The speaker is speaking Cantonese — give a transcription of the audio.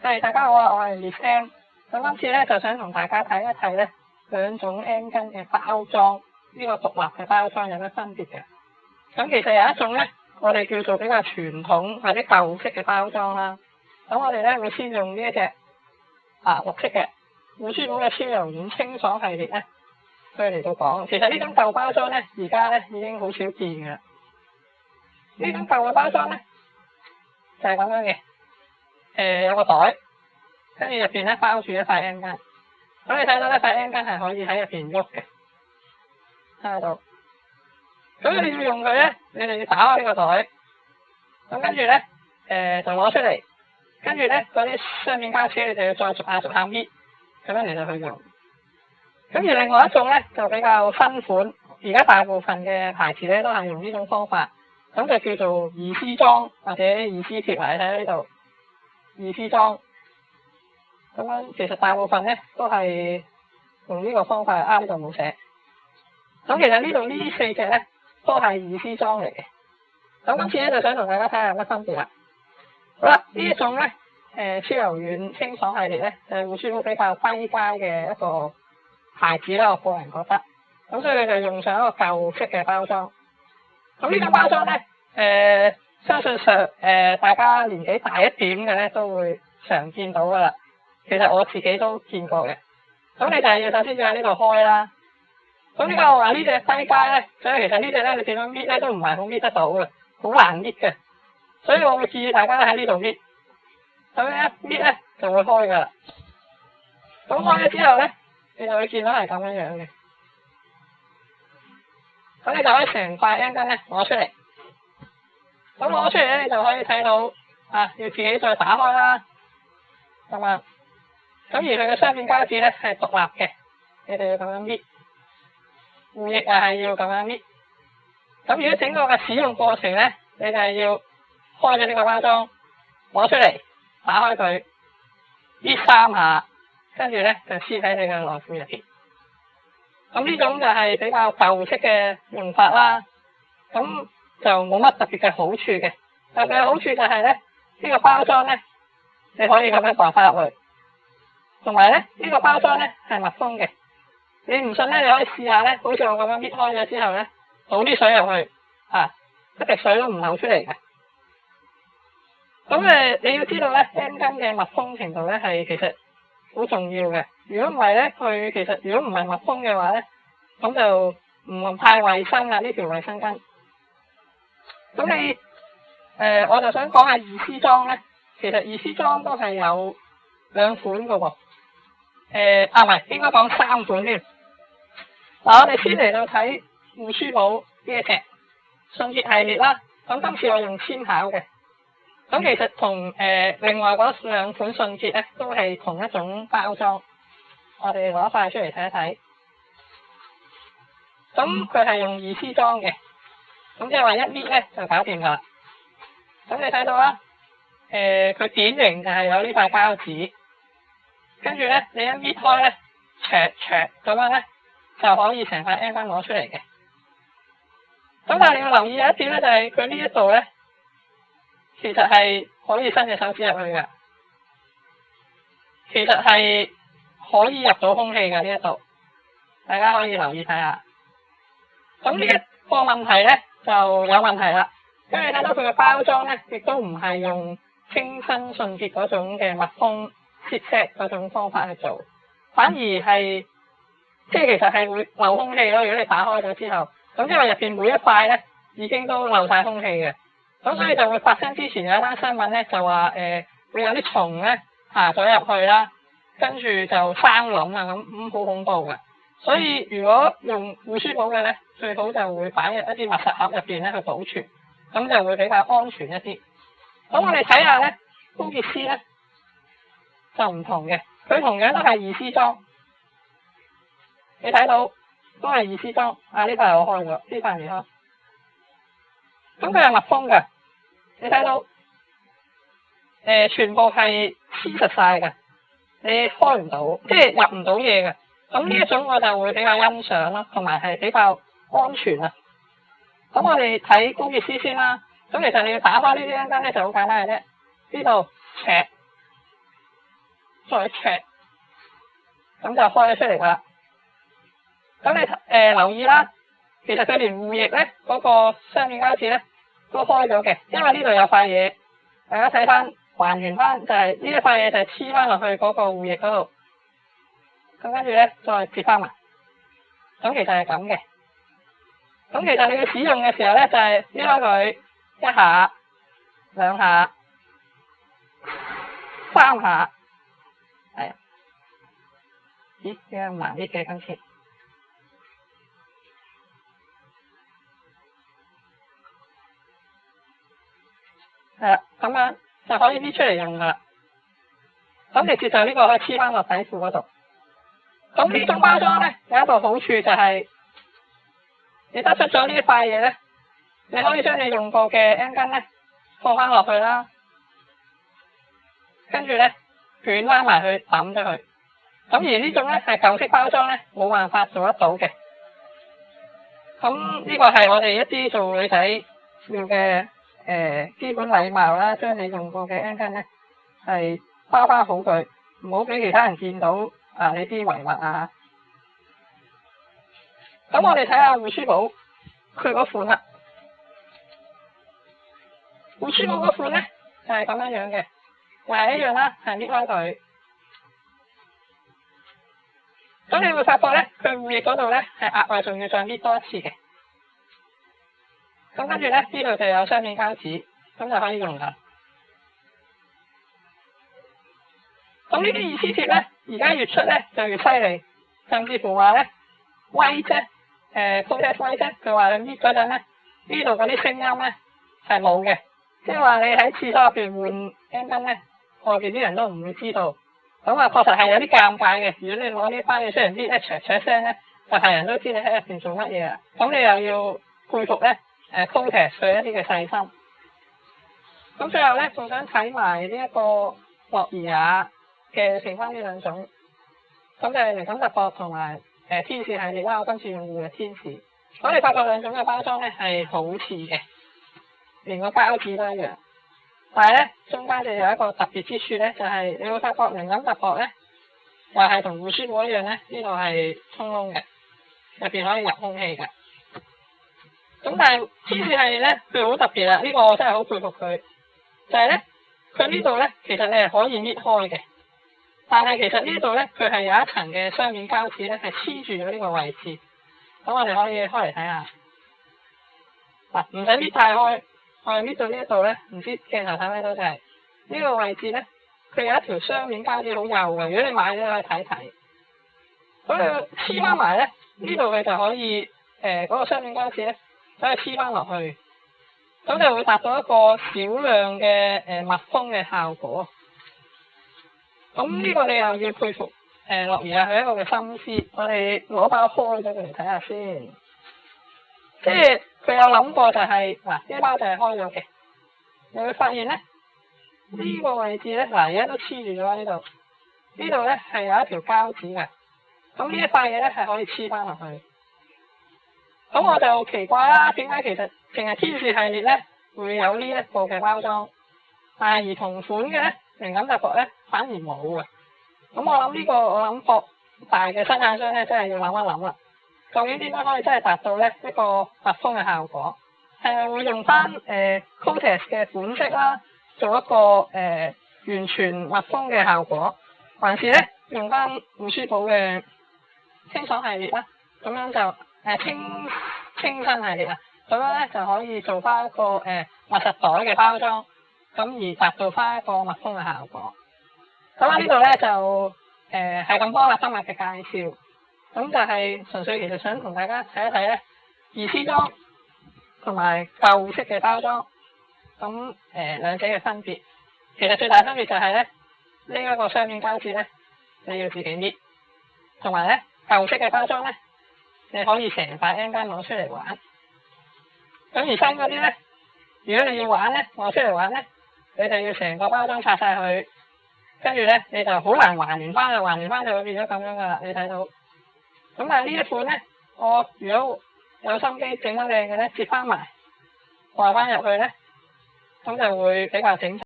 大家好啊，我係 Miss M。咁今次咧就想同大家睇一睇咧兩種 M 巾嘅包裝，呢個獨立嘅包裝有咩分別嘅？咁其實有一種咧，我哋叫做比較傳統或者舊式嘅包裝啦。咁我哋咧會先用呢一隻綠色嘅護舒寶嘅超柔軟清爽系列咧，去嚟到講。其實呢種舊包裝咧，而家咧已經好少見㗎啦。呢種舊嘅包裝咧就係咁樣嘅，有個袋，跟住入邊咧包住一塊 M 巾。咁你睇到一塊 M 巾係可以喺入邊喐嘅，睇到。咁你要用佢咧，你哋要打開呢個袋，咁跟住咧就攞出嚟，跟住咧嗰啲雙面膠紙你就要再逐下搣，咁樣嚟到去用。咁而另外一種咧就比較新款，而家大部分嘅牌子咧都係用呢種方法，咁就叫做易絲裝或者易絲貼。你睇下呢度易絲裝，咁樣其實大部分咧都係用呢個方法，呢度冇寫。咁其實呢度呢四隻咧都係易絲裝嚟嘅。咁今次咧就想同大家睇下有乜分別啦。好啦，呢一種咧超柔軟清爽系列咧就係護舒寶比較低階嘅一個牌子啦，我個人覺得。咁所以佢就用上一個舊式嘅包裝。咁呢種包裝咧相信大家年紀大一點嘅咧都會常見到噶啦。其實我自己都見過嘅。咁你就係要首先要喺呢度開啦。咁點解我話呢隻低階咧？所以其實呢隻咧你點樣搣咧都唔係好搣得到嘅，好難搣嘅。所以我會建議大家喺呢度搣。咁一搣咧就會開噶啦。咁開咗之後咧，你就會見到係咁樣樣嘅。咁你就可以成塊 M 巾咧攞出嚟。咁攞出嚟咧，你就可以睇到要自己再打開啦。咁啊，咁而佢嘅雙面膠紙咧係獨立嘅，你哋要咁樣搣。護翼係要咁樣搣。咁如果整個嘅使用過程咧，你就係要開咗呢個包裝，攞出嚟，打開佢，搣3下，跟住咧就黐喺你嘅內褲入邊。咁呢種就係比較舊式嘅用法啦。咁就冇乜特別嘅好處嘅。特別嘅好處就係咧，呢個包裝咧，你可以咁樣放翻入去。同埋咧，呢個包裝咧係密封嘅。你唔信咧，你可以試下咧，好似我咁樣搣開咗之後咧，倒啲水入去，一滴水都唔漏出嚟嘅。咁你要知道咧 ，M 巾嘅密封程度咧係其實好重要嘅。如果唔係咧，佢其實如果唔係密封嘅話咧，咁就唔太衛生啦，呢條衛生巾。咁我就想講下易絲裝咧，其實易絲裝都係有2款嘅喎。唔係，應該講3款添。嗱，我哋先嚟到睇護舒寶呢一隻信潔系列啦。咁今次我用纖巧嘅。咁其實同另外嗰2款信潔咧都係同一種包裝。我哋攞塊出嚟睇一睇。咁佢係用易絲裝嘅。咁即係話一搣咧就搞掂㗎啦。咁你睇到啦，佢典型就係有呢塊膠紙。跟住咧，你一搣開咧，咁樣咧，就可以成塊 M 巾攞出嚟嘅。咁但係你要留意有一點咧，就係佢呢一度咧，其實係可以伸隻手指入去嘅。其實係可以入到空氣嘅呢一度，大家可以留意睇下。咁呢一個問題咧就有問題啦。因為你睇到佢嘅包裝咧，亦都唔係用清新信潔嗰種嘅密封切錫嗰種方法去做，反而係其實係會漏空氣咯。如果你打開咗之後，咁因為入邊每一塊咧已經都漏晒空氣嘅，咁所以就會發生之前有一單新聞咧就話會有啲蟲咧爬咗入去啦，跟住就生卵啊咁好恐怖嘅。所以如果用護舒寶嘅咧，最好就會擺入一啲密實盒入邊咧去保存，咁就會比較安全一啲。咁我哋睇下咧，高潔絲咧就唔同嘅，佢同樣都係易絲裝，你睇到都係易絲裝。呢塊係我開咗，呢塊未開。咁佢係密封嘅，你睇到全部係黐實晒嘅，你開唔到，即係入唔到嘢嘅。咁呢一種我就會比較欣賞啦，同埋係比較安全啊。咁我哋睇高潔絲先啦。咁其實你要打開呢啲 M 巾咧就好簡單嘅啫，呢度再赤，咁就開咗出嚟㗎啦。咁你留意啦，其實佢連護翼咧嗰個雙面膠紙咧都開咗嘅，因為呢度有塊嘢，大家睇翻還原翻就係呢一塊嘢就係黐翻落去嗰個護翼嗰度，咁跟住咧再接翻埋。咁其實係咁嘅。咁其實你要使用嘅時候咧，就係搣開佢一下、兩下、三下，係啊。咦？點解慢啲嘅今次？係啦，咁樣就可以搣出嚟用噶啦。咁直接就呢個可以黐翻落底褲嗰度。咁呢種包裝咧有一個好處就係、你得出咗呢一塊嘢咧，你可以將你用過嘅 N 巾咧放翻落去啦，跟住咧捲翻埋去抌咗佢。咁而呢種咧係舊式包裝咧冇辦法做得到嘅。咁呢個係我哋一啲做女仔要嘅基本禮貌啦，將你用過嘅 N 巾咧係包翻好佢，唔好俾其他人見到你啲遺物啊。咁我哋睇下護舒寶佢嗰款啦。護舒寶嗰款咧就係咁樣嘅，又係一樣啦，係搣開佢。咁你會發覺咧，佢護翼嗰度咧係額外仲要再搣多一次嘅。咁跟住咧呢度就有雙面膠紙，咁就可以用啦。咁呢啲二 C 貼咧，而家越出咧就越犀利，甚至乎話咧威啫，Kotex威啫，佢話你搣嗰陣咧，呢度嗰啲聲音咧係冇嘅，即係話你喺廁所入邊換 N 巾咧，外邊啲人都唔會知道。咁確實係有啲尷尬嘅。如果你攞呢班嘢出嚟搣一唰聲咧，就係人都知你喺入邊做乜嘢啊。咁你又要佩服咧Kotex佢一啲嘅細心。咁最後咧仲想睇埋呢一個樂兒雅嘅剩翻呢兩種，咁就係靈感特博同埋天使系列啦。我今次用嘅天使，我哋發覺兩種嘅包裝咧係好似嘅，連個膠紙都一樣。但係咧，中間就有一個特別之處咧，就係、你會發覺靈感特博咧，又係同護舒寶一樣咧，呢度係通窿嘅，入邊可以入空氣嘅。咁但係天使系列咧，佢好特別啦，呢個我真係好佩服佢。就係咧，佢呢度咧，其實你係可以搣開嘅，但係其實呢度咧，佢係有一層嘅雙面膠紙咧，係黐住咗呢個位置。咁我哋可以開嚟睇下。嗱，唔使搣太開。我哋搣到呢一度咧，唔知鏡頭睇唔睇到就係呢個位置咧，佢有一條雙面膠紙好幼嘅。如果你買咗可以睇睇，咁你黐翻埋咧，呢度佢就可以嗰個雙面膠紙咧，可以黐翻落去，咁就會達到一個少量嘅密封嘅效果。咁呢個你又要佩服樂兒雅佢一個嘅心思。我哋攞包開咗佢嚟睇下先，即係。佢有諗過就係呢包就係開咗嘅，你會發現咧呢個位置咧而家都黐住咗呢度，呢度咧係有一條膠紙嘅，咁呢一塊嘢咧係可以黐翻落去。咁我就奇怪啦，點解其實淨係天使系列咧會有呢一個嘅包裝，但係而同款嘅咧靈感特博咧反而冇嘅。咁我諗呢個博大嘅生產商咧真係要諗一諗啦。究竟點樣可以真係達到咧一個密封嘅效果？係咪會用翻Kotex 嘅款式啦，做一個完全密封嘅效果，還是咧用翻護舒寶嘅清爽系列啦？咁樣就清新系列啊，咁樣咧就可以做翻一個密實袋嘅包裝，咁而達到翻一個密封嘅效果。咁呢度咧就係咁多啦，今日嘅介紹。咁就係純粹其實想同大家睇一睇咧二 C 裝同埋舊式嘅包裝，咁兩者嘅分別。其實最大分別就係咧呢一個雙面膠紙咧，你要自己搣，同埋咧舊式嘅包裝咧，你可以成塊 N 巾攞出嚟玩。咁而新嗰啲咧，如果你要玩咧，攞出嚟玩咧，你就要成個包裝拆晒佢，跟住咧你就好難還原翻嘅，還原翻就會變咗咁樣噶啦，你睇到。咁但係呢一款咧，我如果有心機整得靚嘅咧，接翻埋，掛翻入去咧，咁就會比較整齊。